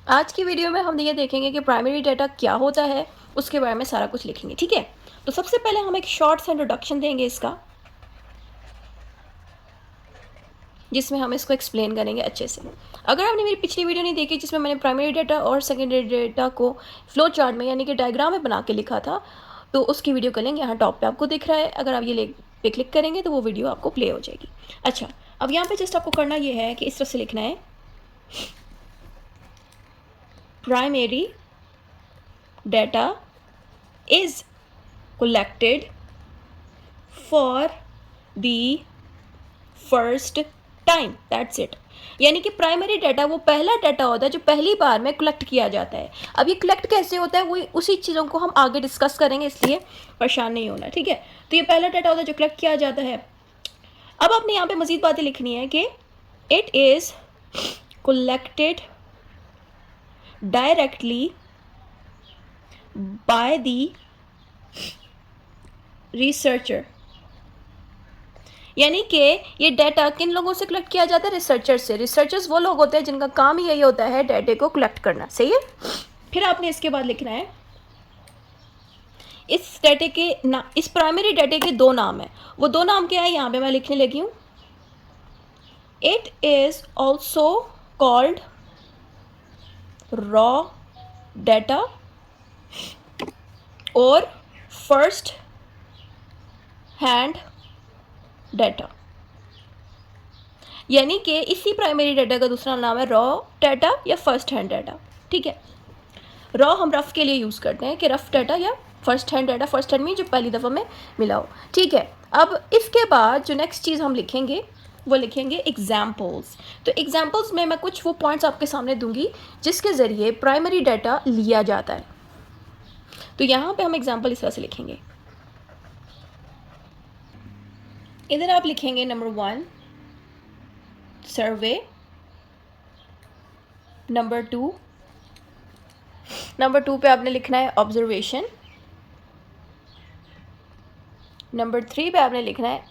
आज की वीडियो में हम ये देखेंगे कि प्राइमरी डाटा क्या होता है, उसके बारे में सारा कुछ लिखेंगे। ठीक है, तो सबसे पहले हम एक शॉर्ट सा इंट्रोडक्शन देंगे इसका, जिसमें हम इसको एक्सप्लेन करेंगे अच्छे से। अगर आपने मेरी पिछली वीडियो नहीं देखी जिसमें मैंने प्राइमरी डाटा और सेकेंडरी डाटा को फ्लो चार्ट में यानी कि डायग्राम में बना के लिखा था, तो उसकी वीडियो का लिंक यहाँ टॉप पे आपको दिख रहा है। अगर आप ये लिंक पे क्लिक करेंगे तो वो वीडियो आपको प्ले हो जाएगी। अच्छा, अब यहाँ पे जस्ट आपको करना ये है कि इस तरह से लिखना है, primary data is collected for the first time, that's it। यानी कि प्राइमरी डाटा वो पहला डाटा होता है जो पहली बार में कलेक्ट किया जाता है। अब ये कलेक्ट कैसे होता है, वो उसी चीज़ों को हम आगे डिस्कस करेंगे, इसलिए परेशान नहीं होना। ठीक है, तो ये पहला डाटा होता है जो कलेक्ट किया जाता है। अब आपने यहाँ पे मज़ीद बातें लिखनी है कि it is collected directly by the researcher, यानी कि ये डाटा किन लोगों से कलेक्ट किया जाता है? रिसर्चर से। रिसर्चर्स वो लोग होते हैं जिनका काम ही यही होता है डाटे को कलेक्ट करना। सही है। फिर आपने इसके बाद लिखना है, इस डाटे के इस प्राइमरी डाटे के दो नाम है। वो दो नाम क्या है, यहाँ पे मैं लिखने लगी हूँ। It is also called raw data और फर्स्ट हैंड डाटा, यानी कि इसी प्राइमरी डाटा का दूसरा नाम है रॉ डाटा या फर्स्ट हैंड डाटा। ठीक है, रॉ हम रफ के लिए यूज़ करते हैं कि रफ डाटा या first hand data, first hand में जो पहली दफ़ा में मिला हो। ठीक है, अब इसके बाद जो नेक्स्ट चीज़ हम लिखेंगे वो लिखेंगे एग्जाम्पल्स। तो एग्जाम्पल्स में मैं कुछ वो पॉइंट्स आपके सामने दूंगी जिसके ज़रिए प्राइमरी डाटा लिया जाता है। तो यहाँ पे हम एग्जाम्पल इस तरह से लिखेंगे। इधर आप लिखेंगे नंबर 1 सर्वे, नंबर 2 पे आपने लिखना है ऑब्जर्वेशन, नंबर 3 पे आपने लिखना है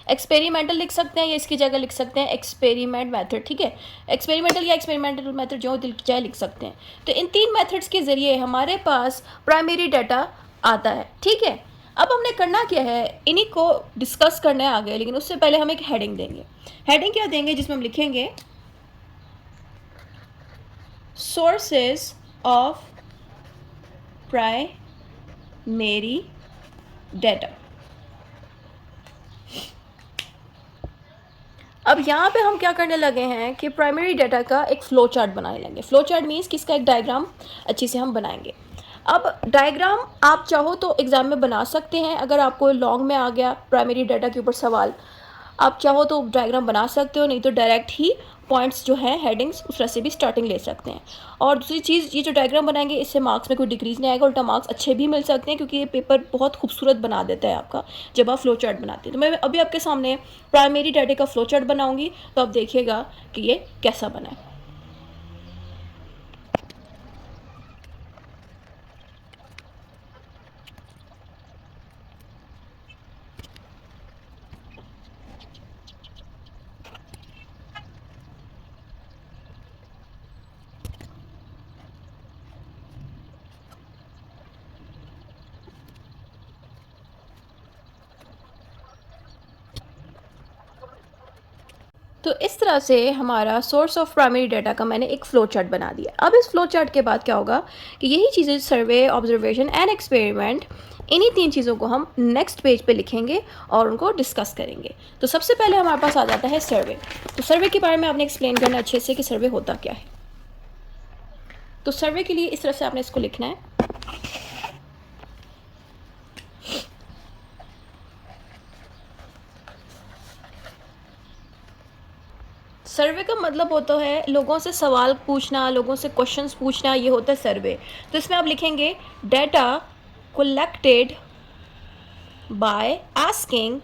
एक्सपेरिमेंटल लिख सकते हैं या इसकी जगह लिख सकते हैं एक्सपेरिमेंट मेथड। ठीक है, एक्सपेरिमेंटल या एक्सपेरिमेंटल मेथड जो दिल चाहे लिख सकते हैं। तो इन तीन मेथड्स के ज़रिए हमारे पास प्राइमरी डाटा आता है। ठीक है, अब हमने करना क्या है, इन्हीं को डिस्कस करना है आगे, लेकिन उससे पहले हम एक हेडिंग देंगे। हेडिंग क्या देंगे, जिसमें हम लिखेंगे सोर्सेज ऑफ प्राइमरी डाटा। अब यहाँ पे हम क्या करने लगे हैं कि प्राइमरी डाटा का एक फ्लो चार्ट बनाने लगे। फ्लो चार्ट मीन्स कि इसका एक डायग्राम अच्छे से हम बनाएंगे। अब डायग्राम आप चाहो तो एग्ज़ाम में बना सकते हैं। अगर आपको लॉन्ग में आ गया प्राइमरी डाटा के ऊपर सवाल, आप चाहो तो डायग्राम बना सकते हो, नहीं तो डायरेक्ट ही पॉइंट्स जो हैं हेडिंग्स उस तरह से भी स्टार्टिंग ले सकते हैं। और दूसरी चीज़, ये जो डायग्राम बनाएंगे इससे मार्क्स में कोई डिक्रीज़ नहीं आएगा, उल्टा मार्क्स अच्छे भी मिल सकते हैं, क्योंकि ये पेपर बहुत खूबसूरत बना देता है आपका जब आप फ्लो चार्ट बनाते हैं। तो मैं अभी आपके सामने प्राइमरी डाटा का फ्लो चार्ट बनाऊँगी, तो आप देखिएगा कि ये कैसा बना है। तो इस तरह से हमारा सोर्स ऑफ प्राइमरी डाटा का मैंने एक फ्लो चार्ट बना दिया। अब इस फ्लो चार्ट के बाद क्या होगा कि यही चीज़ें सर्वे, ऑब्जर्वेशन एंड एक्सपेरिमेंट, इन्हीं तीन चीज़ों को हम नेक्स्ट पेज पे लिखेंगे और उनको डिस्कस करेंगे। तो सबसे पहले हमारे पास आ जाता है सर्वे। तो सर्वे के बारे में आपने एक्सप्लेन करना अच्छे से कि सर्वे होता क्या है। तो सर्वे के लिए इस तरह से आपने इसको लिखना है, सर्वे का मतलब होता है लोगों से सवाल पूछना, लोगों से क्वेश्चंस पूछना, ये होता है सर्वे। तो इसमें आप लिखेंगे data collected by asking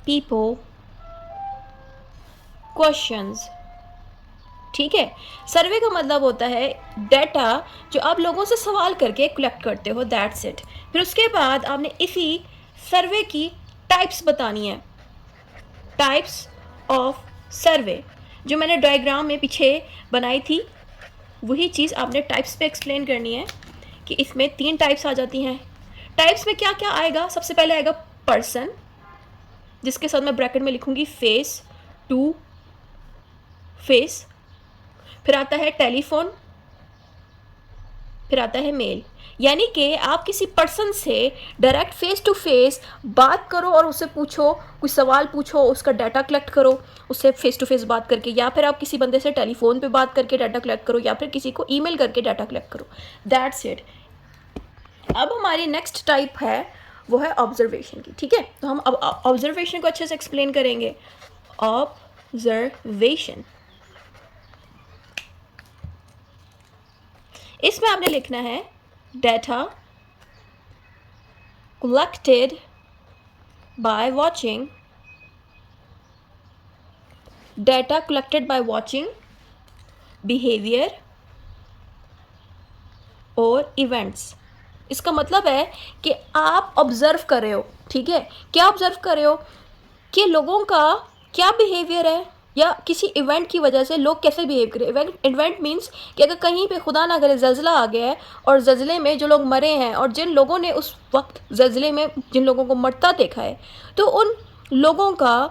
people questions. ठीक है, सर्वे का मतलब होता है डाटा जो आप लोगों से सवाल करके कलेक्ट करते हो, दैट्स इट। फिर उसके बाद आपने इसी सर्वे की टाइप्स बतानी है, टाइप्स ऑफ सर्वे, जो मैंने डायग्राम में पीछे बनाई थी वही चीज़ आपने टाइप्स पे एक्सप्लेन करनी है कि इसमें 3 टाइप्स आ जाती हैं। टाइप्स में क्या क्या आएगा? सबसे पहले आएगा पर्सन, जिसके साथ मैं ब्रैकेट में लिखूंगी फेस टू फेस। फिर आता है टेलीफोन, फिर आता है मेल। यानी कि आप किसी पर्सन से डायरेक्ट फेस टू फेस बात करो और उससे पूछो, कुछ सवाल पूछो, उसका डाटा कलेक्ट करो उससे फेस टू फेस बात करके, या फिर आप किसी बंदे से टेलीफोन पे बात करके डाटा कलेक्ट करो, या फिर किसी को ईमेल करके डाटा कलेक्ट करो। That's it. अब हमारी नेक्स्ट टाइप है वो है ऑब्जर्वेशन की। ठीक है, तो हम अब ऑब्जर्वेशन को अच्छे से एक्सप्लेन करेंगे। ऑब्जर्वेशन, इसमें आपने लिखना है data collected by watching, data collected by watching behavior और इवेंट्स। इसका मतलब है कि आप ऑब्जर्व कर रहे हो। ठीक है, क्या ऑब्जर्व कर रहे हो कि लोगों का क्या बिहेवियर है, या किसी इवेंट की वजह से लोग कैसे बिहेव करें। इवेंट मीन्स कि अगर कहीं पे खुदा ना करे ज़ल्ज़ला आ गया है और ज़ल्ज़ले में जो लोग मरे हैं और जिन लोगों ने उस वक्त ज़ल्ज़ले में जिन लोगों को मरता देखा है, तो उन लोगों का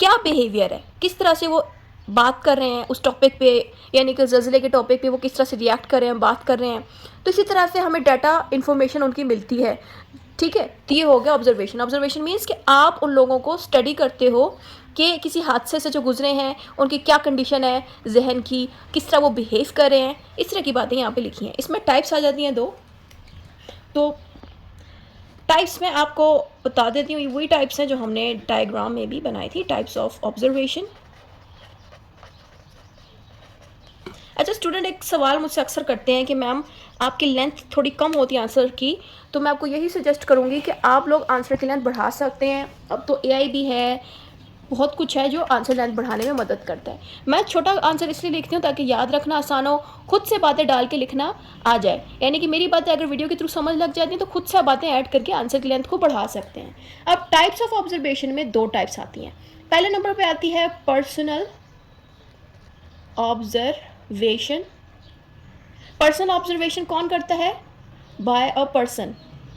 क्या बिहेवियर है, किस तरह से वो बात कर रहे हैं उस टॉपिक पे, यानी कि ज़ल्ज़ले के टॉपिक पे वो किस तरह से रिएक्ट कर रहे हैं, बात कर रहे हैं। तो इसी तरह से हमें डाटा इन्फॉर्मेशन उनकी मिलती है। ठीक है, तो ये हो गया ऑब्जर्वेशन। ऑब्जर्वेशन मीन्स कि आप उन लोगों को स्टडी करते हो कि किसी हादसे से जो गुजरे हैं उनकी क्या कंडीशन है जहन की, किस तरह वो बिहेव कर रहे हैं, इस तरह की बातें यहाँ पे लिखी हैं। इसमें टाइप्स आ जाती हैं 2। तो टाइप्स में आपको बता देती हूँ, वही टाइप्स हैं जो हमने डायग्राम में भी बनाई थी, टाइप्स ऑफ ऑब्जर्वेशन। अच्छा स्टूडेंट, एक सवाल मुझसे अक्सर करते हैं कि मैम आपकी लेंथ थोड़ी कम होती है आंसर की, तो मैं आपको यही सजेस्ट करूँगी कि आप लोग आंसर की लेंथ बढ़ा सकते हैं। अब तो एआई भी है, बहुत कुछ है जो आंसर लेंथ बढ़ाने में मदद करता है। मैं छोटा आंसर इसलिए लिखती हूँ ताकि याद रखना आसान हो, खुद से बातें डाल के लिखना आ जाए। यानी कि मेरी बातें अगर वीडियो के थ्रू समझ लग जाती हैं तो खुद से बातें ऐड करके आंसर की लेंथ को बढ़ा सकते हैं। अब टाइप्स ऑफ ऑब्जर्वेशन में 2 टाइप्स आती हैं। पहले नंबर पर आती है पर्सनल ऑब्जर्वेशन। पर्सनल ऑब्जर्वेशन कौन करता है? By a person.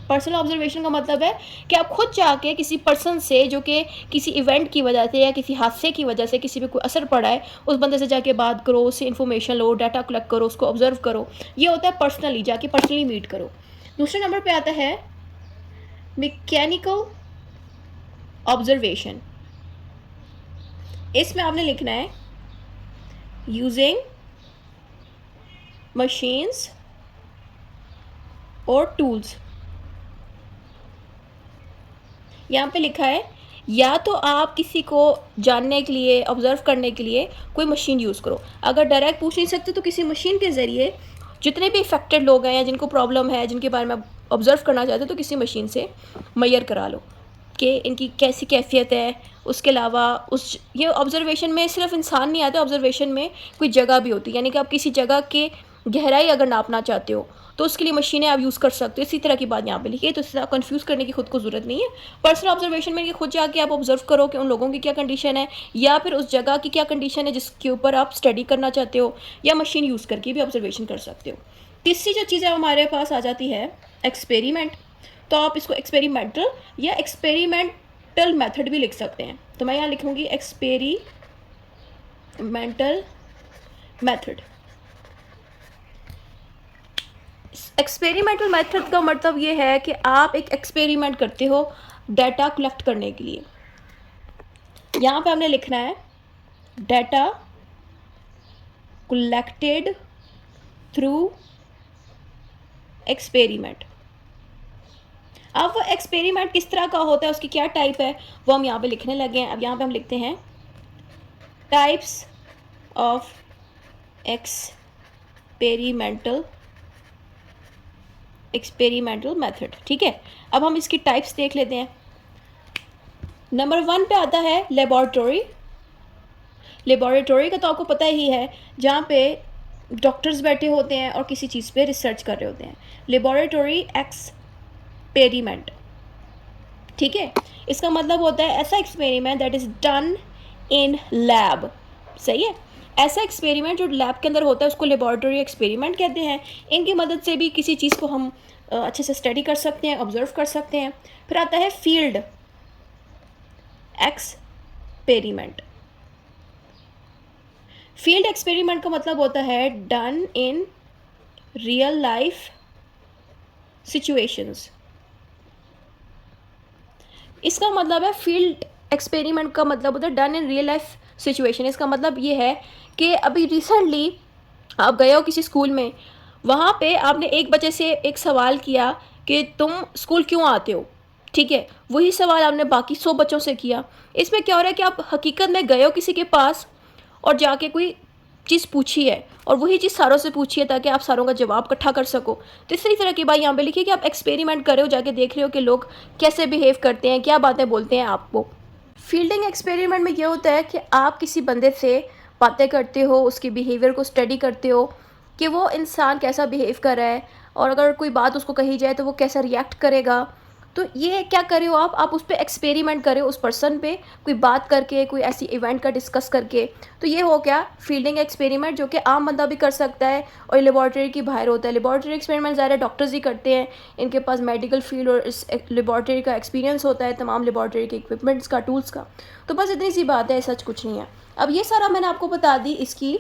Personal observation का मतलब है कि आप खुद जाके किसी पर्सन से जो कि किसी इवेंट की वजह से या किसी हादसे की वजह से किसी पे कोई असर पड़ा है, उस बंदे से जाके बात करो, उससे इन्फॉर्मेशन लो, डाटा कलेक्ट करो, उसको ऑब्जर्व करो। ये होता है पर्सनली, जाके पर्सनली मीट करो। दूसरे नंबर पे आता है मैकेनिकल ऑब्जर्वेशन। इसमें आपने लिखना है यूजिंग मशीन्स और टूल्स। यहाँ पे लिखा है या तो आप किसी को जानने के लिए, ऑब्जर्व करने के लिए कोई मशीन यूज़ करो। अगर डायरेक्ट पूछ नहीं सकते तो किसी मशीन के ज़रिए जितने भी इफेक्टेड लोग हैं या जिनको प्रॉब्लम है, जिनके बारे में आप ऑब्जर्व करना चाहते हो, तो किसी मशीन से मैयर करा लो कि इनकी कैसी कैफियत है। उसके अलावा ये ऑब्जर्वेशन में सिर्फ इंसान नहीं आते, ऑब्जर्वेशन में कोई जगह भी होती है। यानी कि आप किसी जगह के गहराई अगर नापना चाहते हो तो उसके लिए मशीनें आप यूज़ कर सकते हो। इसी तरह की बात यहाँ पे लिखी है, तो इससे कंफ्यूज करने की खुद को ज़रूरत नहीं है। पर्सनल ऑब्जर्वेशन में कि खुद जाके आप ऑब्जर्व करो कि उन लोगों की क्या कंडीशन है, या फिर उस जगह की क्या कंडीशन है जिसके ऊपर आप स्टडी करना चाहते हो, या मशीन यूज़ करके भी ऑब्जर्वेशन कर सकते हो। तीसरी जो चीज़ है हमारे पास आ जाती है एक्सपेरिमेंट। तो आप इसको एक्सपेरिमेंटल या एक्सपेरिमेंटल मेथड भी लिख सकते हैं। तो मैं यहाँ लिखूँगी एक्सपेरिमेंटल मेथड। एक्सपेरिमेंटल मेथड का मतलब ये है कि आप एक एक्सपेरिमेंट करते हो डाटा कलेक्ट करने के लिए। यहाँ पे हमने लिखना है डाटा कलेक्टेड थ्रू एक्सपेरिमेंट। अब वो एक्सपेरिमेंट किस तरह का होता है, उसकी क्या टाइप है, वो हम यहाँ पे लिखने लगे हैं। अब यहाँ पे हम लिखते हैं टाइप्स ऑफ एक्सपेरिमेंटल मेथड। ठीक है, अब हम इसकी टाइप्स देख लेते हैं। नंबर 1 पे आता है लेबोरेटरी। लेबोरेटरी का तो आपको पता ही है, जहाँ पे डॉक्टर्स बैठे होते हैं और किसी चीज़ पे रिसर्च कर रहे होते हैं। Laboratory experiment. ठीक है, इसका मतलब होता है ऐसा experiment that is done in lab. सही है। ऐसा एक्सपेरिमेंट जो लैब के अंदर होता है उसको लेबोरेटरी एक्सपेरिमेंट कहते हैं। इनकी मदद से भी किसी चीज़ को हम अच्छे से स्टडी कर सकते हैं, ऑब्जर्व कर सकते हैं। फिर आता है फील्ड एक्सपेरिमेंट। फील्ड एक्सपेरिमेंट का मतलब होता है done in real life situations. इसका मतलब है फील्ड एक्सपेरिमेंट का मतलब होता है done in real life situation. इसका मतलब ये है कि अभी रिसेंटली आप गए हो किसी स्कूल में, वहाँ पे आपने एक बच्चे से एक सवाल किया कि तुम स्कूल क्यों आते हो, ठीक है। वही सवाल आपने बाकी 100 बच्चों से किया। इसमें क्या हो रहा है कि आप हकीकत में गए हो किसी के पास और जाके कोई चीज़ पूछी है और वही चीज़ सारों से पूछी है ताकि आप सारों का जवाब इकट्ठा कर सको। तो इसी तरह की बात यहाँ पे लिखी है कि आप एक्सपेरिमेंट कर रहे हो, जाके देख रहे हो कि लोग कैसे बिहेव करते हैं, क्या बातें बोलते हैं आपको। फील्डिंग एक्सपेरिमेंट में ये होता है कि आप किसी बंदे से बातें करते हो, उसके बिहेवियर को स्टडी करते हो कि वो इंसान कैसा बिहेव कर रहा है, और अगर कोई बात उसको कही जाए तो वो कैसा रिएक्ट करेगा। तो ये क्या कर रहे हो आप उस पर एक्सपेरिमेंट कर रहे हो, उस पर्सन पे कोई बात करके, कोई ऐसी इवेंट का डिस्कस करके। तो ये हो गया फील्डिंग एक्सपेरिमेंट, जो कि आम बंदा भी कर सकता है और लेबॉर्ट्री की बाहर होता है। लेबॉर्ट्री एक्सपेरिमेंट ज़्यादा डॉक्टर्स ही करते हैं, इनके पास मेडिकल फील्ड और इस लेबॉर्ट्री का एक्सपीरियंस होता है, तमाम लेबॉर्ट्री के इक्विपमेंट्स का, टूल्स का। तो बस इतनी सी बात है, सच कुछ नहीं है। अब ये सारा मैंने आपको बता दी इसकी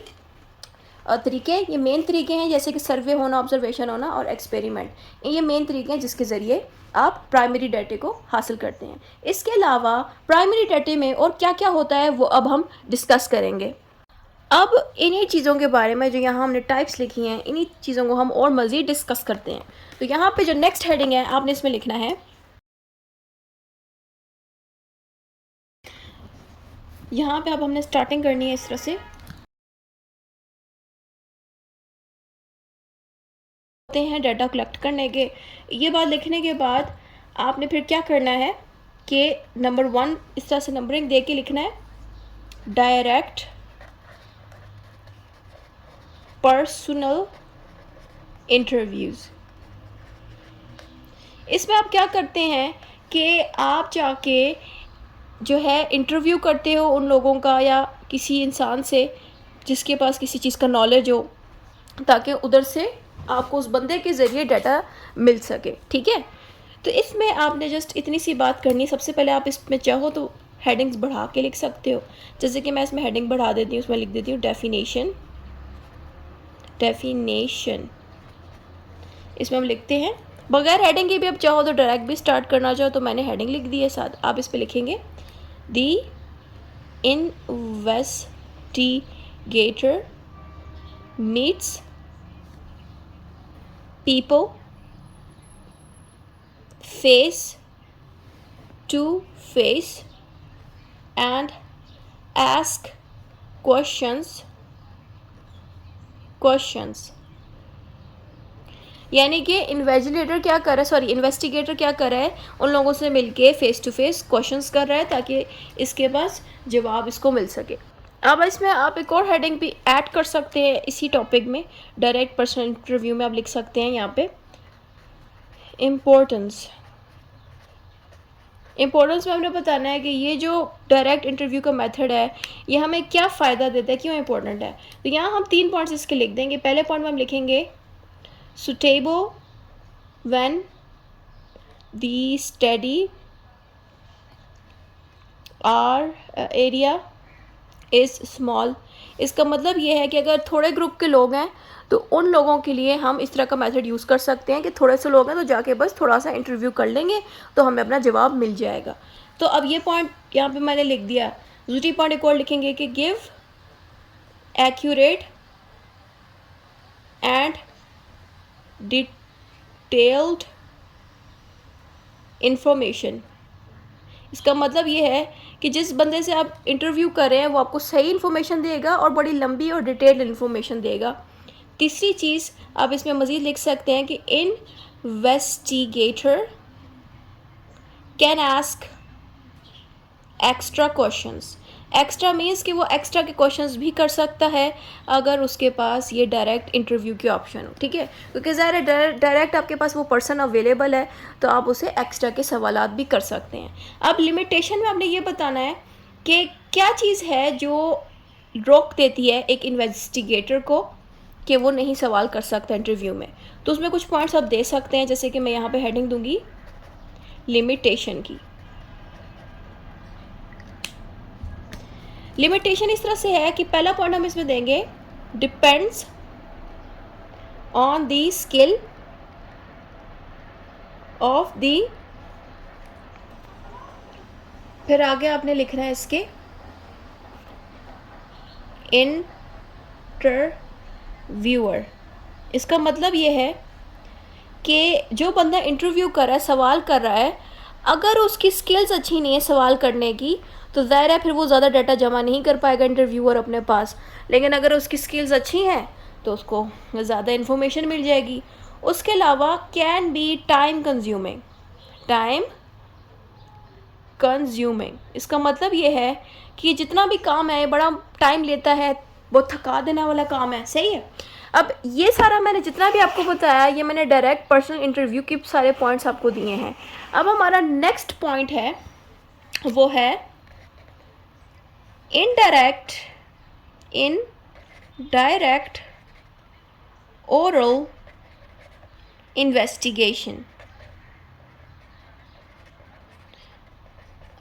तरीके। ये मेन तरीके हैं, जैसे कि सर्वे होना, ऑब्जर्वेशन होना और एक्सपेरिमेंट। ये मेन तरीके हैं जिसके ज़रिए आप प्राइमरी डाटे को हासिल करते हैं। इसके अलावा प्राइमरी डाटे में और क्या क्या होता है वो अब हम डिस्कस करेंगे। अब इन्हीं चीज़ों के बारे में जो यहाँ हमने टाइप्स लिखी हैं, इन्हीं चीज़ों को हम और मज़ीद डिस्कस करते हैं। तो यहाँ पे जो नेक्स्ट हेडिंग है आपने इसमें लिखना है, यहाँ पे अब हमने स्टार्टिंग करनी है इस तरह से होते हैं डाटा कलेक्ट करने के। ये बात लिखने के बाद आपने फिर क्या करना है कि नंबर 1 इस तरह से नंबरिंग दे के लिखना है, डायरेक्ट पर्सनल इंटरव्यूज़। इसमें आप क्या करते हैं कि आप जाके जो है इंटरव्यू करते हो उन लोगों का या किसी इंसान से जिसके पास किसी चीज़ का नॉलेज हो, ताकि उधर से आपको उस बंदे के ज़रिए डाटा मिल सके, ठीक है। तो इसमें आपने जस्ट इतनी सी बात करनी है। सबसे पहले आप इसमें चाहो तो हेडिंग्स बढ़ा के लिख सकते हो, जैसे कि मैं इसमें हेडिंग बढ़ा देती हूँ, उसमें लिख देती हूँ डेफिनेशन। इसमें हम लिखते हैं बगैर हेडिंग के भी, आप चाहो तो डायरेक्ट भी स्टार्ट करना चाहो तो मैंने हेडिंग लिख दी है साथ। आप इस पर लिखेंगे the investigator meets people face to face and ask questions। यानी कि इन्वेस्टिगेटर क्या कर रहा है, इन्वेस्टिगेटर क्या कर रहा है, उन लोगों से मिलके फेस टू फेस क्वेश्चंस कर रहा है ताकि इसके पास जवाब इसको मिल सके। अब इसमें आप एक और हेडिंग भी ऐड कर सकते हैं इसी टॉपिक में, डायरेक्ट पर्सनल इंटरव्यू में आप लिख सकते हैं यहाँ पे इम्पोर्टेंस में हमने बताना है कि ये जो डायरेक्ट इंटरव्यू का मेथड है ये हमें क्या फ़ायदा देता है, क्यों इम्पोर्टेंट है। तो यहाँ हम 3 पॉइंट्स इसके लिख देंगे। पहले पॉइंट में हम लिखेंगे suitable when the study or area is small. इसका मतलब ये है कि अगर थोड़े ग्रुप के लोग हैं तो उन लोगों के लिए हम इस तरह का मेथड यूज़ कर सकते हैं कि थोड़े से लोग हैं तो जाके बस थोड़ा सा इंटरव्यू कर लेंगे तो हमें अपना जवाब मिल जाएगा। तो अब ये पॉइंट यहाँ पे मैंने लिख दिया। दूसरी पॉइंट एक और लिखेंगे कि give accurate and detailed information. इसका मतलब ये है कि जिस बंदे से आप इंटरव्यू कर रहे हैं वो आपको सही इन्फॉर्मेशन देगा और बड़ी लंबी और डिटेल्ड इन्फॉर्मेशन देगा। तीसरी चीज़ आप इसमें मज़ीद लिख सकते हैं कि investigator can ask extra questions. Extra means कि वो एक्स्ट्रा के क्वेश्चंस भी कर सकता है अगर उसके पास ये डायरेक्ट इंटरव्यू की ऑप्शन हो, ठीक है। क्योंकि ज़ाहिर डायरेक्ट आपके पास वो पर्सन अवेलेबल है तो आप उसे एक्स्ट्रा के सवालात भी कर सकते हैं। अब लिमिटेशन में आपने ये बताना है कि क्या चीज़ है जो रोक देती है एक इन्वेस्टिगेटर को कि वो नहीं सवाल कर सकता इंटरव्यू में। तो उसमें कुछ पॉइंट्स आप दे सकते हैं, जैसे कि मैं यहाँ पे हेडिंग दूंगी लिमिटेशन की। लिमिटेशन इस तरह से है कि पहला पॉइंट हम इसमें देंगे depends on the skill of the, फिर आगे आपने लिखना है इसके इंटरव्यूअर। इसका मतलब ये है कि जो बंदा इंटरव्यू कर रहा है, सवाल कर रहा है, अगर उसकी स्किल्स अच्छी नहीं है सवाल करने की, तो ज़ाहिर है फिर वो ज़्यादा डाटा जमा नहीं कर पाएगा इंटरव्यूअर अपने पास। लेकिन अगर उसकी स्किल्स अच्छी हैं तो उसको ज़्यादा इन्फॉर्मेशन मिल जाएगी। उसके अलावा can be time consuming, time consuming इसका मतलब ये है कि जितना भी काम है बड़ा टाइम लेता है, बहुत थका देने वाला काम है, सही है। अब ये सारा मैंने जितना भी आपको बताया, ये मैंने डायरेक्ट पर्सनल इंटरव्यू के सारे पॉइंट्स आपको दिए हैं। अब हमारा नेक्स्ट पॉइंट है, वो है इनडायरेक्ट ओरल इन्वेस्टिगेशन।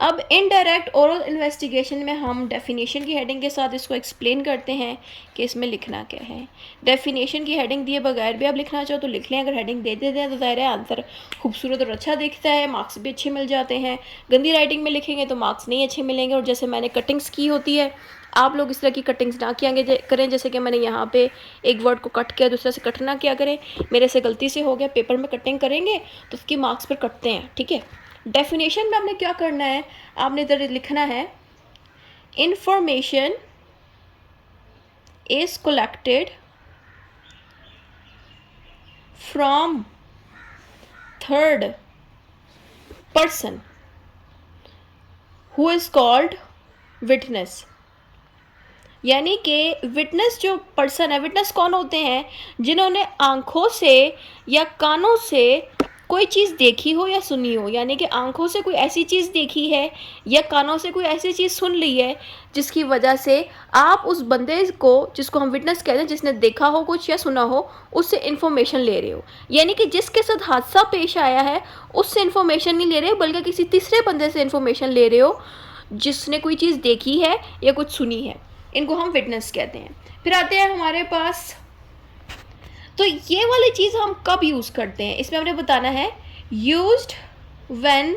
अब इनडायरेक्ट ओरल इन्वेस्टिगेशन में हम डेफिनेशन की हेडिंग के साथ इसको एक्सप्लेन करते हैं कि इसमें लिखना क्या है। डेफिनेशन की हेडिंग दिए बगैर भी आप लिखना चाहो तो लिख लें, अगर हेडिंग दे देते हैं तो ज़ाहिर है आंसर खूबसूरत और अच्छा दिखता है, मार्क्स भी अच्छे मिल जाते हैं। गंदी राइटिंग में लिखेंगे तो मार्क्स नहीं अच्छे मिलेंगे। और जैसे मैंने कटिंग्स की होती है, आप लोग इस तरह की कटिंग्स ना किया करें, जैसे कि मैंने यहाँ पे एक वर्ड को कट किया, दूसरे से कट ना किया करें। मेरे से गलती से हो गया, पेपर में कटिंग करेंगे तो उसकी मार्क्स पर कटते हैं, ठीक है। डेफिनेशन में आपने क्या करना है, आपने इधर लिखना है information is collected from third person who is called witness. यानी कि विटनेस जो पर्सन है, विटनेस कौन होते हैं, जिन्होंने आंखों से या कानों से कोई चीज़ देखी हो या सुनी हो। यानी कि आंखों से कोई ऐसी चीज़ देखी है या कानों से कोई ऐसी चीज़ सुन ली है जिसकी वजह से आप उस बंदे को, जिसको हम विटनेस कहते हैं, जिसने देखा हो कुछ या सुना हो, उससे इन्फॉर्मेशन ले रहे हो। यानी कि जिसके साथ हादसा पेश आया है उससे इन्फॉर्मेशन नहीं ले रहे हो, बल्कि किसी तीसरे बंदे से इन्फॉर्मेशन ले रहे हो जिसने कोई चीज़ देखी है या कुछ सुनी है। इनको हम विटनेस कहते हैं। फिर आते हैं हमारे पास, तो ये वाली चीज़ हम कब यूज़ करते हैं, इसमें हमने बताना है used when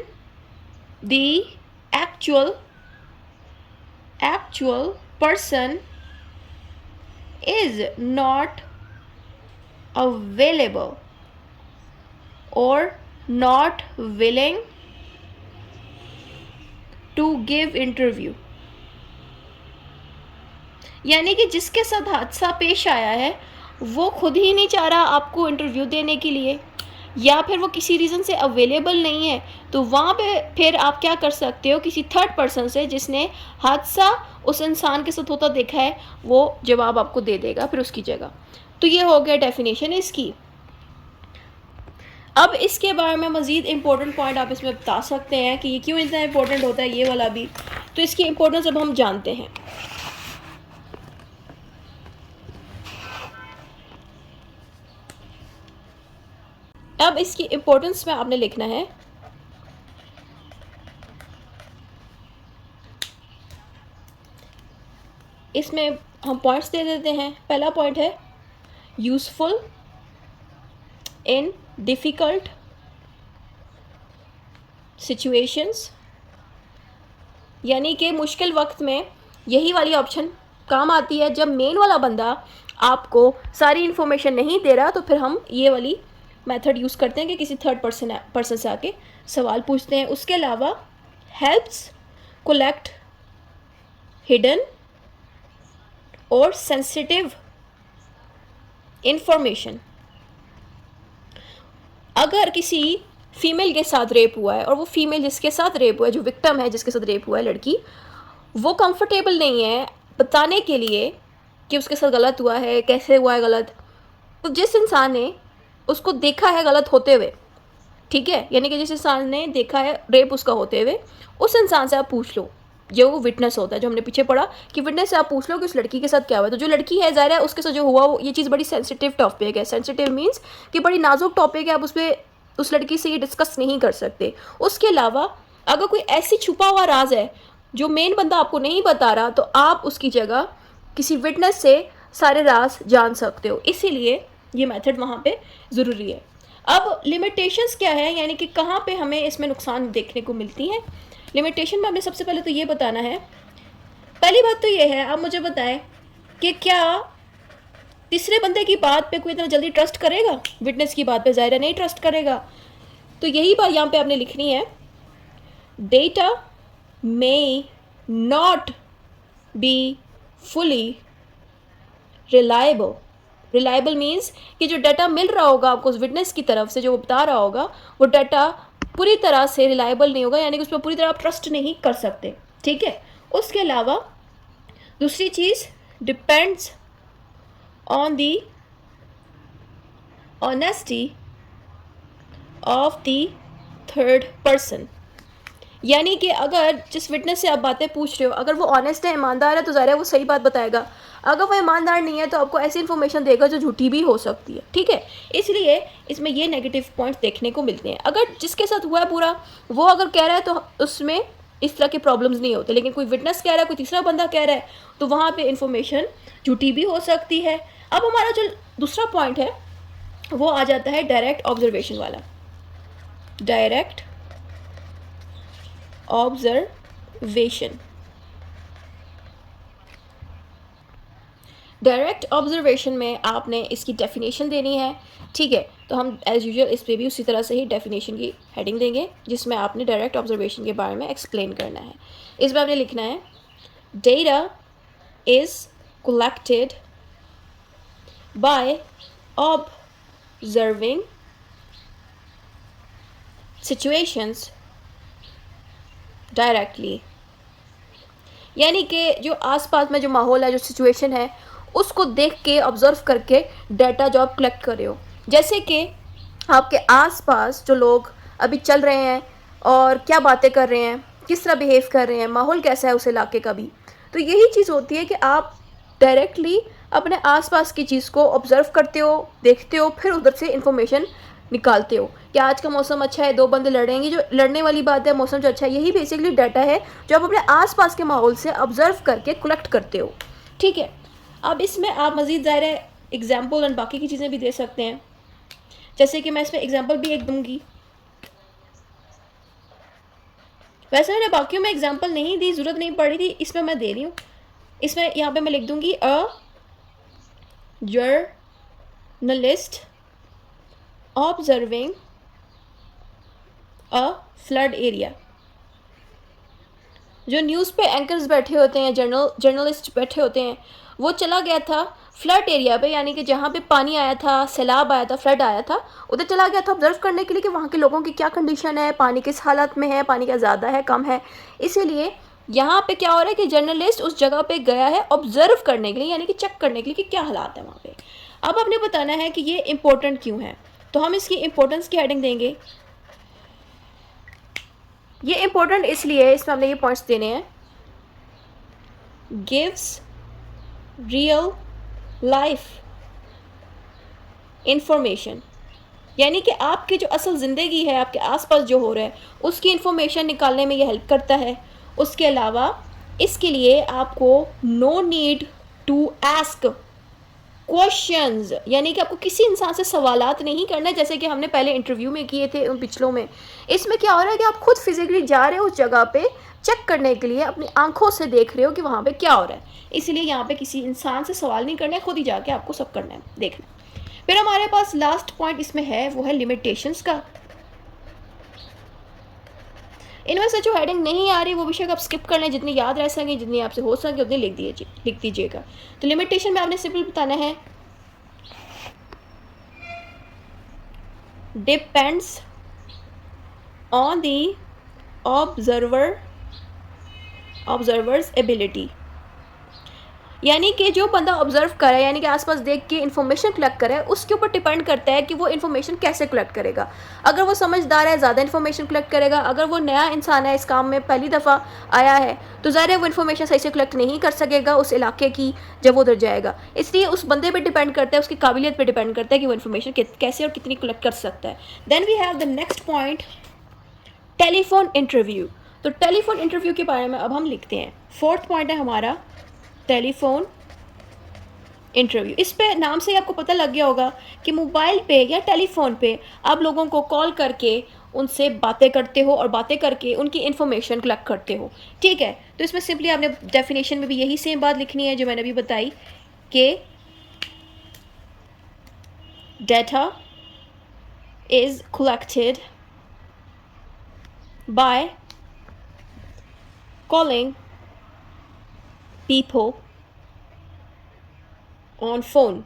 the actual person is not available और not willing to give interview. यानी कि जिसके साथ हादसा पेश आया है वो खुद ही नहीं चाह रहा आपको इंटरव्यू देने के लिए, या फिर वो किसी रीज़न से अवेलेबल नहीं है, तो वहाँ पे फिर आप क्या कर सकते हो, किसी थर्ड पर्सन से जिसने हादसा उस इंसान के साथ होता देखा है वो जवाब आपको दे देगा फिर उसकी जगह। तो ये हो गया डेफिनेशन इसकी। अब इसके बारे में मज़ीद इंपॉर्टेंट पॉइंट आप इसमें बता सकते हैं कि ये क्यों इतना इंपॉर्टेंट होता है, ये वाला भी। तो इसकी इंपॉर्टेंस अब हम जानते हैं। अब इसकी इंपॉर्टेंस में आपने लिखना है इसमें हम पॉइंट्स दे देते हैं। पहला पॉइंट है यूज़फुल इन डिफ़िकल्ट सिचुएशंस। यानी कि मुश्किल वक्त में यही वाली ऑप्शन काम आती है। जब मेन वाला बंदा आपको सारी इन्फॉर्मेशन नहीं दे रहा तो फिर हम ये वाली मेथड यूज़ करते हैं कि किसी थर्ड पर्सन से आके सवाल पूछते हैं। उसके अलावा हेल्प्स कलेक्ट हिडन और सेंसिटिव इंफॉर्मेशन। अगर किसी फीमेल के साथ रेप हुआ है और वो फीमेल जिसके साथ रेप हुआ है, जो विक्टिम है जिसके साथ रेप हुआ है लड़की, वो कंफर्टेबल नहीं है बताने के लिए कि उसके साथ गलत हुआ है, कैसे हुआ है गलत, तो जिस इंसान ने उसको देखा है गलत होते हुए, ठीक है, यानी कि जिस इंसान ने देखा है रेप उसका होते हुए, उस इंसान से आप पूछ लो जो वो विटनेस होता है, जो हमने पीछे पढ़ा कि विटनेस से आप पूछ लो कि उस लड़की के साथ क्या हुआ है, तो जो लड़की है ज़ाहिर है उसके साथ जो हुआ वो ये चीज़ बड़ी सेंसिटिव टॉपिक है। सेंसिटिव मीन्स कि बड़ी नाजुक टॉपिक है, आप उस पर उस लड़की से ये डिस्कस नहीं कर सकते। उसके अलावा अगर कोई ऐसी छुपा हुआ राज है जो मेन बंदा आपको नहीं बता रहा, तो आप उसकी जगह किसी विटनेस से सारे राज जान सकते हो, इसीलिए ये मेथड वहाँ पे ज़रूरी है। अब लिमिटेशंस क्या है, यानी कि कहाँ पे हमें इसमें नुकसान देखने को मिलती हैं। लिमिटेशन में हमने सबसे पहले तो ये बताना है, पहली बात तो ये है, आप मुझे बताएं कि क्या तीसरे बंदे की बात पे कोई इतना जल्दी ट्रस्ट करेगा? विटनेस की बात पे ज़ाहिर है नहीं ट्रस्ट करेगा। तो यही बात यहाँ पे आपने लिखनी है, data may not be fully reliable. Reliable means कि जो डाटा मिल रहा होगा आपको उस विटनेस की तरफ से, जो वो बता रहा होगा, वो डाटा पूरी तरह से रिलायबल नहीं होगा, यानी कि उस पर पूरी तरह आप ट्रस्ट नहीं कर सकते। ठीक है। उसके अलावा दूसरी चीज़, depends on the honesty of the third person, यानी कि अगर जिस विटनेस से आप बातें पूछ रहे हो अगर वो ऑनेस्ट है, ईमानदार है, तो ज़ाहिर है वो सही बात बताएगा। अगर वो ईमानदार नहीं है तो आपको ऐसी इन्फॉर्मेशन देगा जो झूठी भी हो सकती है। ठीक है। इसलिए इसमें ये नेगेटिव पॉइंट्स देखने को मिलते हैं। अगर जिसके साथ हुआ है पूरा वो अगर कह रहा है तो उसमें इस तरह के प्रॉब्लम्स नहीं होते, लेकिन कोई विटनेस कह रहा है, कोई तीसरा बंदा कह रहा है, तो वहाँ पर इन्फॉर्मेशन झूठी भी हो सकती है। अब हमारा जो दूसरा पॉइंट है वो आ जाता है डायरेक्ट ऑब्जर्वेशन वाला। Direct observation. डायरेक्ट ऑब्जर्वेशन में आपने इसकी डेफिनेशन देनी है। ठीक है। तो हम एज यूजुअल इस पर भी उसी तरह से ही डेफिनेशन की हेडिंग देंगे जिसमें आपने डायरेक्ट ऑब्जर्वेशन के बारे में एक्सप्लेन करना है। इसमें आपने लिखना है, data is collected by observing situations directly, यानी कि जो आसपास में जो माहौल है, जो सिचुएशन है, उसको देख के ऑब्जर्व करके डाटा जो आप कलेक्ट कर रहे हो। जैसे कि आपके आसपास जो लोग अभी चल रहे हैं और क्या बातें कर रहे हैं, किस तरह बिहेव कर रहे हैं, माहौल कैसा है उस इलाके का भी, तो यही चीज़ होती है कि आप डायरेक्टली अपने आसपास की चीज़ को ऑब्जर्व करते हो, देखते हो, फिर उधर से इंफॉर्मेशन निकालते हो कि आज का मौसम अच्छा है, दो बंदे लड़ेंगे, जो लड़ने वाली बात है, मौसम जो अच्छा है, यही बेसिकली डाटा है जो आप अपने आसपास के माहौल से ऑब्जर्व करके कलेक्ट करते हो। ठीक है। अब इसमें आप मज़ीद ज़ाहिर है एग्जाम्पल और बाकी की चीज़ें भी दे सकते हैं, जैसे कि मैं इसमें एग्जाम्पल भी एक दूंगी। वैसे मैंने बाकियों में एग्जाम्पल नहीं दी, ज़रूरत नहीं पड़ी थी, इसमें मैं दे रही हूँ। इसमें यहाँ पे मैं लिख दूंगी, a journalist observing a flood area. जो न्यूज़ पे एंकर्स बैठे होते हैं, जर्नलिस्ट बैठे होते हैं, वो चला गया था फ्लड एरिया पे, यानी कि जहाँ पे पानी आया था, सैलाब आया था, फ्लड आया था, उधर चला गया था ऑब्जर्व करने के लिए कि वहाँ के लोगों की क्या कंडीशन है, पानी किस हालत में है, पानी क्या ज़्यादा है, कम है। इसीलिए यहाँ पे क्या हो रहा है कि जर्नलिस्ट उस जगह पे गया है ऑब्जर्व करने के लिए, यानी कि चेक करने के लिए कि क्या हालात है वहाँ पे। अब आपने बताना है कि ये इम्पोर्टेंट क्यों है, तो हम इसकी इम्पोर्टेंस की हेडिंग देंगे। ये इम्पोर्टेंट इसलिए है, इसमें हमने ये पॉइंट्स देने हैं, गिव्स रियल लाइफ इंफॉर्मेशन, यानी कि आपकी जो असल ज़िंदगी है, आपके आसपास जो हो रहा है, उसकी इंफॉर्मेशन निकालने में ये हेल्प करता है। उसके अलावा इसके लिए आपको no need to ask questions, यानी कि आपको किसी इंसान से सवालात नहीं करना, जैसे कि हमने पहले इंटरव्यू में किए थे उन पिछलों में। इसमें क्या हो रहा है कि आप खुद फिजिकली जा रहे हो उस जगह पे चेक करने के लिए, अपनी आंखों से देख रहे हो कि वहाँ पे क्या हो रहा है, इसलिए यहाँ पे किसी इंसान से सवाल नहीं करना है, खुद ही जाके आपको सब करना है, देखना। फिर हमारे पास लास्ट पॉइंट इसमें है, वो है लिमिटेशंस का। इनमें से जो हेडिंग नहीं आ रही वो विषय आप स्किप कर लें, जितनी याद रह सकें, जितनी आपसे हो सके उतनी लिख दीजिएगा। तो लिमिटेशन में आपने सिंपल बताना है, depends on the observers ability, यानी कि जो बंदा ऑब्जर्व करे, यानी कि आसपास देख के इन्फॉर्मेशन कलेक्ट करे, उसके ऊपर डिपेंड करता है कि वो इन्फॉर्मेशन कैसे कलेक्ट करेगा। अगर वो समझदार है, ज़्यादा इन्फॉर्मेशन कलेक्ट करेगा। अगर वो नया इंसान है, इस काम में पहली दफ़ा आया है, तो ज़ाहिर है वो इन्फॉर्मेशन सही से कलेक्ट नहीं कर सकेगा उस इलाके की जब वो उधर जाएगा। इसलिए उस बंदे पर डिपेंड करता है, उसकी काबिलियत पर डिपेंड करता है कि वो इन्फॉर्मेशन कैसे और कितनी कलेक्ट कर सकता है। Then we have the next point, telephone interview. तो टेलीफोन इंटरव्यू के बारे में अब हम लिखते हैं। फोर्थ पॉइंट है हमारा टेलीफोन इंटरव्यू। इस पे नाम से ही आपको पता लग गया होगा कि मोबाइल पे या टेलीफोन पे आप लोगों को कॉल करके उनसे बातें करते हो और बातें करके उनकी इन्फॉर्मेशन कलेक्ट करते हो। ठीक है, तो इसमें सिंपली आपने डेफिनेशन में भी यही सेम बात लिखनी है जो मैंने अभी बताई कि data is collected by calling people on phone.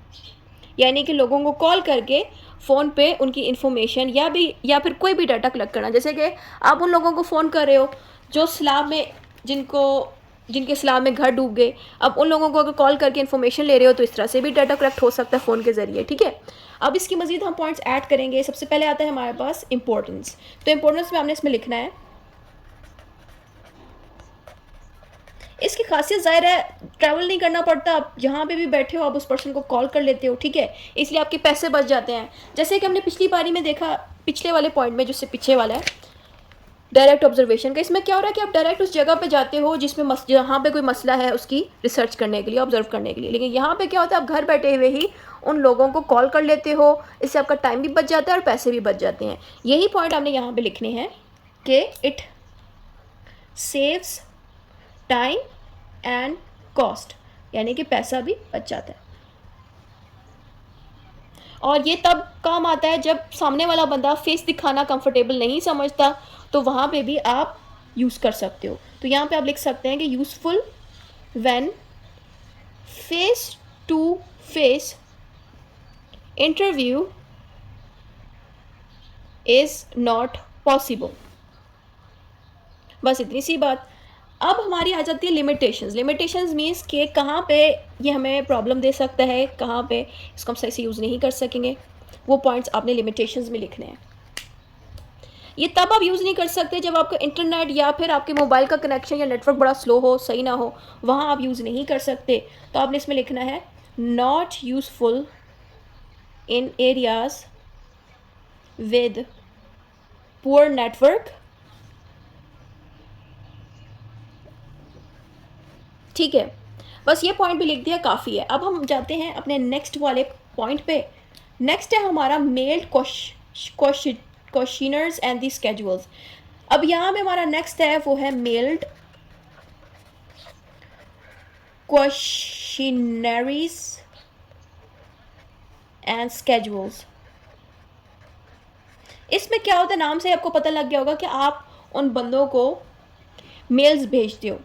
यानी कि लोगों को कॉल करके फ़ोन पे उनकी इन्फॉर्मेशन या फिर कोई भी डाटा कलेक्ट करना। जैसे कि आप उन लोगों को फ़ोन कर रहे हो जो सैलाब में जिनके सैलाब में घर डूब गए, अब उन लोगों को अगर कॉल करके इन्फॉर्मेशन ले रहे हो तो इस तरह से भी डाटा कलेक्ट हो सकता है फ़ोन के ज़रिए। ठीक है, अब इसकी मज़ीद हम पॉइंट्स ऐड करेंगे। सबसे पहले आता है हमारे पास इंपॉर्टेंस। तो इंपॉर्टेंस में हमने इसमें लिखना है, इसकी खासियत ज़ाहिर है ट्रैवल नहीं करना पड़ता, आप जहाँ पे भी बैठे हो आप उस पर्सन को कॉल कर लेते हो। ठीक है, इसलिए आपके पैसे बच जाते हैं। जैसे कि हमने पिछली बारी में देखा, पिछले वाले पॉइंट में, जिससे पीछे वाला है डायरेक्ट ऑब्जर्वेशन का, इसमें क्या हो रहा है कि आप डायरेक्ट उस जगह पे जाते हो जिसमें जहाँ पे कोई मसला है उसकी रिसर्च करने के लिए, ऑब्जर्व करने के लिए। लेकिन यहाँ पे क्या होता है, आप घर बैठे हुए ही उन लोगों को कॉल कर लेते हो, इससे आपका टाइम भी बच जाता है और पैसे भी बच जाते हैं। यही पॉइंट आपने यहाँ पर लिखने हैं कि it saves time and cost, यानी कि पैसा भी बच जाता है। और ये तब काम आता है जब सामने वाला बंदा फेस दिखाना कंफर्टेबल नहीं समझता, तो वहाँ पे भी आप यूज़ कर सकते हो। तो यहाँ पे आप लिख सकते हैं कि useful when face to face interview is not possible. बस इतनी सी बात। अब हमारी आ जाती है लिमिटेशंस। लिमिटेशंस मीन्स कि कहाँ पे ये हमें प्रॉब्लम दे सकता है, कहाँ पे इसको हम सही से यूज़ नहीं कर सकेंगे, वो पॉइंट्स आपने लिमिटेशंस में लिखने हैं। ये तब आप यूज़ नहीं कर सकते जब आपका इंटरनेट या फिर आपके मोबाइल का कनेक्शन या नेटवर्क बड़ा स्लो हो, सही ना हो, वहाँ आप यूज़ नहीं कर सकते। तो आपने इसमें लिखना है not useful in areas with poor network. ठीक है, बस ये पॉइंट भी लिख दिया, काफ़ी है। अब हम जाते हैं अपने नेक्स्ट वाले पॉइंट पे। नेक्स्ट है हमारा meld questioners and the schedules. अब यहाँ पे हमारा नेक्स्ट है वो है मेल्ड क्वेश्चनरीज एंड स्केड्यूल्स। इसमें क्या होता है, नाम से आपको पता लग गया होगा कि आप उन बंदों को मेल्स भेजते हो।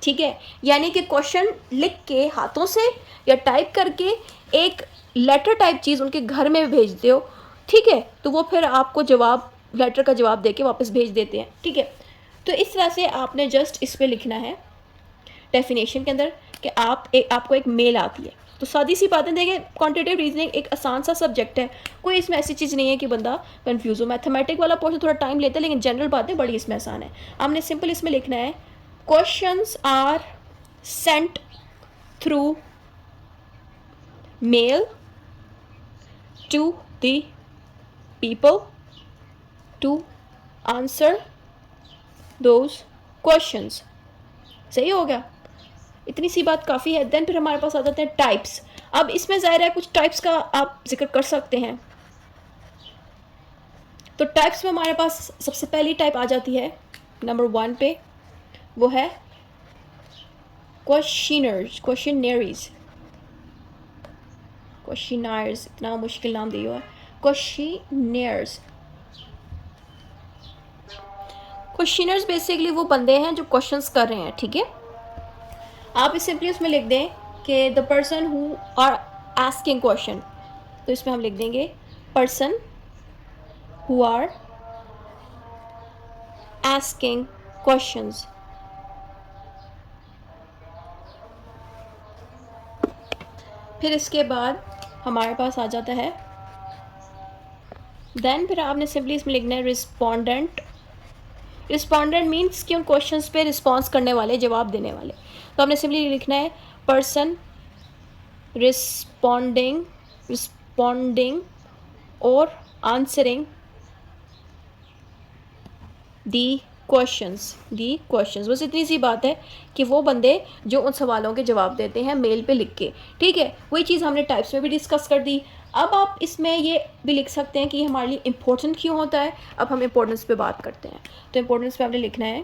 ठीक है, यानी कि क्वेश्चन लिख के हाथों से या टाइप करके एक लेटर टाइप चीज़ उनके घर में भेजते हो। ठीक है, तो वो फिर आपको लेटर का जवाब देके वापस भेज देते हैं। ठीक है, तो इस तरह से आपने जस्ट इस पे लिखना है डेफिनेशन के अंदर कि आपको एक मेल आती है। तो सादी सी बातें, देखिए क्वांटिटेटिव रीजनिंग एक आसान सा सब्जेक्ट है, कोई इसमें ऐसी चीज़ नहीं है कि बंदा कंफ्यूज हो। मैथमेटिक वाला पोर्शन थोड़ा टाइम लेता है, लेकिन जनरल बातें बड़ी इसमें आसान है। हमने सिंपल इसमें लिखना है questions are sent through mail to the people to answer those questions। सही हो गया, इतनी सी बात काफ़ी है। देन फिर हमारे पास आ जाते हैं टाइप्स। अब इसमें ज़ाहिर है कुछ टाइप्स का आप जिक्र कर सकते हैं। तो टाइप्स में हमारे पास सबसे पहली टाइप आ जाती है नंबर 1 पे, वो है क्वेश्चनरीज। इतना मुश्किल नाम दिया हुआ है, क्वेश्चनर्स। क्वेश्चनर्स बेसिकली वो बंदे हैं जो क्वेश्चंस कर रहे हैं। ठीक है, आप सिंपली उसमें लिख दें कि the person who are asking question. तो इसमें हम लिख देंगे person who are asking questions. फिर इसके बाद हमारे पास आ जाता है देन, फिर आपने सिंपली इसमें लिखना है रिस्पोंडेंट। रिस्पोंडेंट मीन्स कि उन क्वेश्चंस पे रिस्पॉन्स करने वाले, जवाब देने वाले। तो आपने सिंपली लिखना है पर्सन रिस्पॉन्डिंग और आंसरिंग दी क्वेश्चंस। बस इतनी सी बात है कि वो बंदे जो उन सवालों के जवाब देते हैं मेल पे लिख के, ठीक है। वही चीज़ हमने टाइप्स में भी डिस्कस कर दी। अब आप इसमें ये भी लिख सकते हैं कि ये हमारे लिए इम्पोर्टेंट क्यों होता है। अब हम इम्पोर्टेंस पे बात करते हैं। तो इम्पोर्टेंस पे आपने लिखना है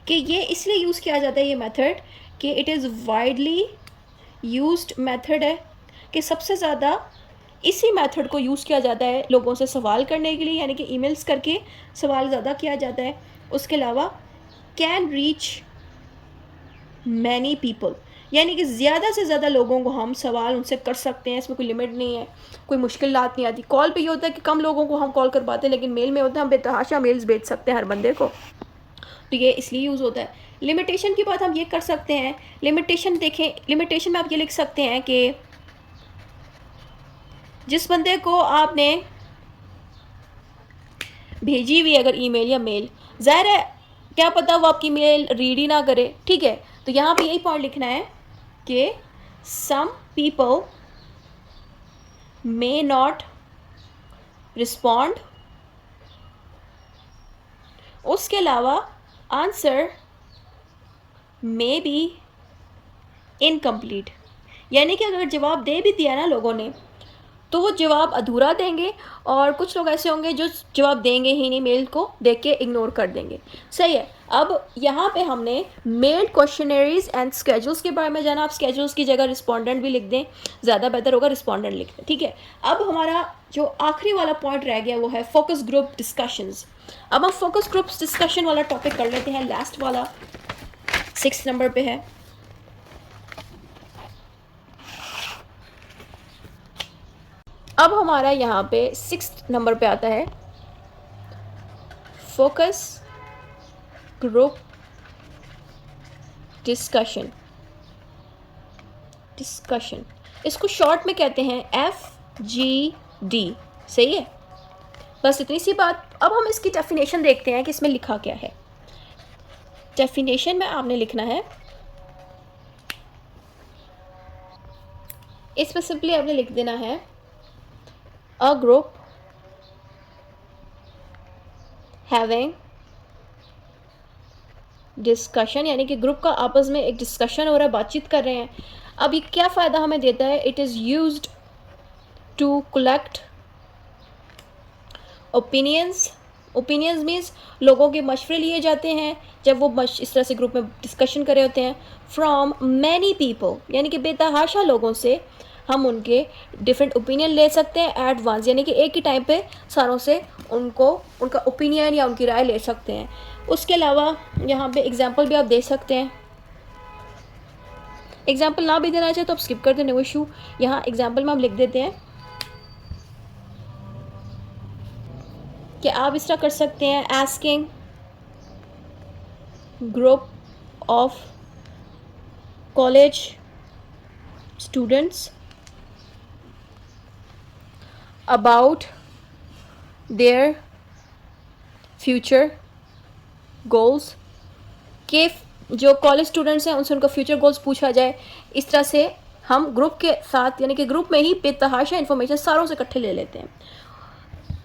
कि ये इसलिए यूज़ किया जाता है ये मेथड कि it is widely used method है, कि सबसे ज़्यादा इसी मेथड को यूज़ किया जाता है लोगों से सवाल करने के लिए, यानी कि ईमेल्स करके सवाल ज़्यादा किया जाता है। उसके अलावा कैन रीच मैनी पीपल, यानी कि ज़्यादा से ज़्यादा लोगों को हम सवाल उनसे कर सकते हैं। इसमें कोई लिमिट नहीं है, कोई मुश्किल बात नहीं आती। कॉल पे ये होता है कि कम लोगों को हम कॉल कर पाते हैं, लेकिन मेल में होता है हम बेतहाशा मेल्स भेज सकते हैं हर बंदे को। तो ये इसलिए यूज़ होता है। लिमिटेशन की बात हम ये कर सकते हैं। लिमिटेशन देखें, लिमिटेशन में आप ये लिख सकते हैं कि जिस बंदे को आपने भेजी हुई अगर ईमेल या मेल, ज़ाहिर है क्या पता वो आपकी मेल रीड ही ना करे, ठीक है। तो यहाँ पे यही पॉइंट लिखना है कि some people may not respond. उसके अलावा आंसर मे बी इनकम्प्लीट, यानी कि अगर जवाब दे भी दिया ना लोगों ने तो वो जवाब अधूरा देंगे, और कुछ लोग ऐसे होंगे जो जवाब देंगे ही नहीं, मेल को देख के इग्नोर कर देंगे। सही है। अब यहाँ पे हमने मेल क्वेश्चनरीज एंड स्केड्यूल्स के बारे में जाना। आप स्केड्यूल्स की जगह रिस्पोंडेंट भी लिख दें, ज़्यादा बेहतर होगा रिस्पोंडेंट लिख दें, ठीक है। अब हमारा जो आखिरी वाला पॉइंट रह गया वो है फोकस ग्रुप डिस्कशंस। अब हम फोकस ग्रुप्स डिस्कशन वाला टॉपिक कर लेते हैं, लास्ट वाला 6 नंबर पे है। अब हमारा यहाँ पे 6 नंबर पे आता है फोकस ग्रुप डिस्कशन। इसको शॉर्ट में कहते हैं FGD, सही है। बस इतनी सी बात। अब हम इसकी डेफिनेशन देखते हैं कि इसमें लिखा क्या है। डेफिनेशन में आपने लिखना है, इसमें सिंपली आपने लिख देना है अ ग्रुप हैविंग डिस्कशन, यानी कि ग्रुप का आपस में एक डिस्कशन हो रहा है, बातचीत कर रहे हैं। अब ये क्या फ़ायदा हमें देता है? It is used to collect opinions means लोगों के मशवरे लिए जाते हैं जब वो इस तरह से ग्रुप में डिस्कशन कर रहे होते हैं। फ्रॉम मैनी पीपल, यानी कि बेतहाशा लोगों से हम उनके डिफरेंट ओपिनियन ले सकते हैं एट वंस, यानी कि एक ही टाइम पे सारों से उनका ओपिनियन या उनकी राय ले सकते हैं। उसके अलावा यहाँ पे एग्जांपल भी आप दे सकते हैं। एग्जांपल ना भी देना चाहे तो आप स्किप कर दें, नो इशू। यहाँ एग्जांपल में हम लिख देते हैं कि आप इस तरह कर सकते हैं, asking group of college students about their future goals, के जो कॉलेज स्टूडेंट्स हैं उनसे उनका फ्यूचर गोल्स पूछा जाए। इस तरह से हम ग्रुप के साथ, यानी कि ग्रुप में ही बेतहाशा इन्फॉर्मेशन सारों से इकट्ठे ले लेते हैं।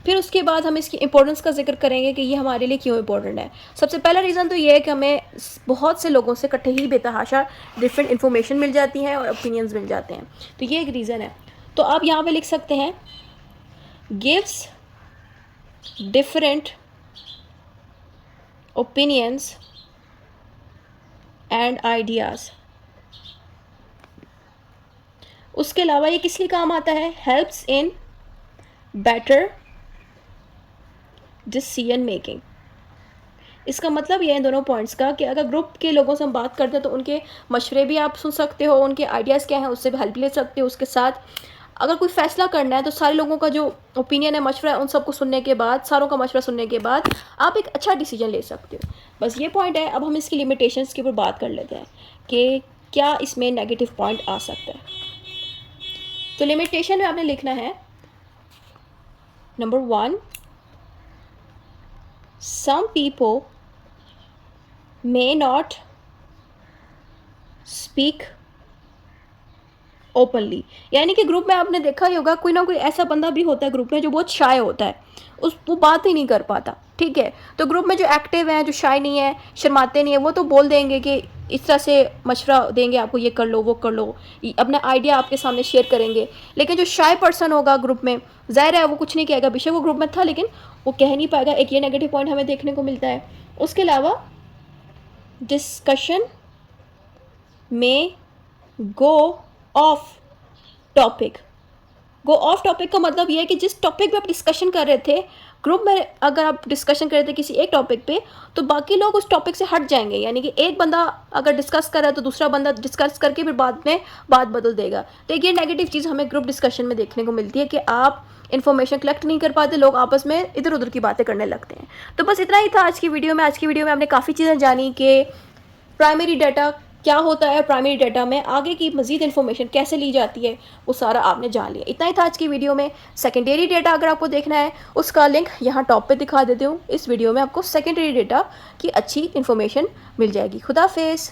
फिर उसके बाद हम इसकी इंपॉर्टेंस का जिक्र करेंगे कि ये हमारे लिए क्यों इंपॉर्टेंट है। सबसे पहला रीज़न तो ये है कि हमें बहुत से लोगों से इकट्ठे ही बेतहाशा डिफरेंट इन्फॉर्मेशन मिल जाती है और ओपिनियंस मिल जाते हैं, तो ये एक रीज़न है। तो आप यहाँ पे लिख सकते हैं gives different opinions and ideas. उसके अलावा ये किस लिए काम आता है? Helps in better decision making. इसका मतलब ये है इन दोनों पॉइंट्स का कि अगर ग्रुप के लोगों से हम बात करते हैं तो उनके मशवरे भी आप सुन सकते हो, उनके आइडियाज़ क्या हैं उससे भी हेल्प ले सकते हो। उसके साथ अगर कोई फ़ैसला करना है तो सारे लोगों का जो ओपिनियन है, मशवरा है, उन सबको सुनने के बाद, सारों का मशवरा सुनने के बाद आप एक अच्छा डिसीजन ले सकते हो। बस ये पॉइंट है। अब हम इसकी लिमिटेशंस के ऊपर बात कर लेते हैं कि क्या इसमें नेगेटिव पॉइंट आ सकता है। तो लिमिटेशन में आपने लिखना है number 1, some people may not speak openly, यानी कि ग्रुप में आपने देखा ही होगा कोई ना कोई ऐसा बंदा भी होता है ग्रुप में जो बहुत शाय होता है, वो बात ही नहीं कर पाता, ठीक है। तो ग्रुप में जो एक्टिव हैं, जो शाय नहीं है, शर्माते नहीं है, वो तो बोल देंगे कि इस तरह से मशवरा देंगे आपको, ये कर लो वो कर लो, अपना आइडिया आपके सामने शेयर करेंगे। लेकिन जो शाय पर्सन होगा ग्रुप में, ज़ाहिर है वो कुछ नहीं कहेगा, बेशक वो ग्रुप में था लेकिन वो कह नहीं पाएगा। एक ये नेगेटिव पॉइंट हमें देखने को मिलता है। उसके अलावा डिस्कशन में go off topic. Go off topic का मतलब ये है कि जिस टॉपिक पे आप डिस्कशन कर रहे थे ग्रुप में, अगर आप डिस्कशन कर रहे थे किसी एक टॉपिक पे, तो बाकी लोग उस टॉपिक से हट जाएंगे। यानी कि एक बंदा अगर डिस्कस कर रहा है तो दूसरा बंदा डिस्कस करके फिर बाद में बात बदल देगा। तो ये नेगेटिव चीज़ हमें ग्रुप डिस्कशन में देखने को मिलती है कि आप इन्फॉर्मेशन कलेक्ट नहीं कर पाते, लोग आपस में इधर उधर की बातें करने लगते हैं। तो बस इतना ही था आज की वीडियो में। आज की वीडियो में हमने काफ़ी चीज़ें जानी कि प्राइमरी डाटा क्या होता है, प्राइमरी डाटा में आगे की मज़ीद इन्फॉर्मेशन कैसे ली जाती है, वो सारा आपने जान लिया। इतना ही था आज की वीडियो में। सेकेंडरी डाटा अगर आपको देखना है उसका लिंक यहाँ टॉप पे दिखा देती हूँ। इस वीडियो में आपको सेकेंडरी डाटा की अच्छी इन्फॉर्मेशन मिल जाएगी। खुदा हाफिज़।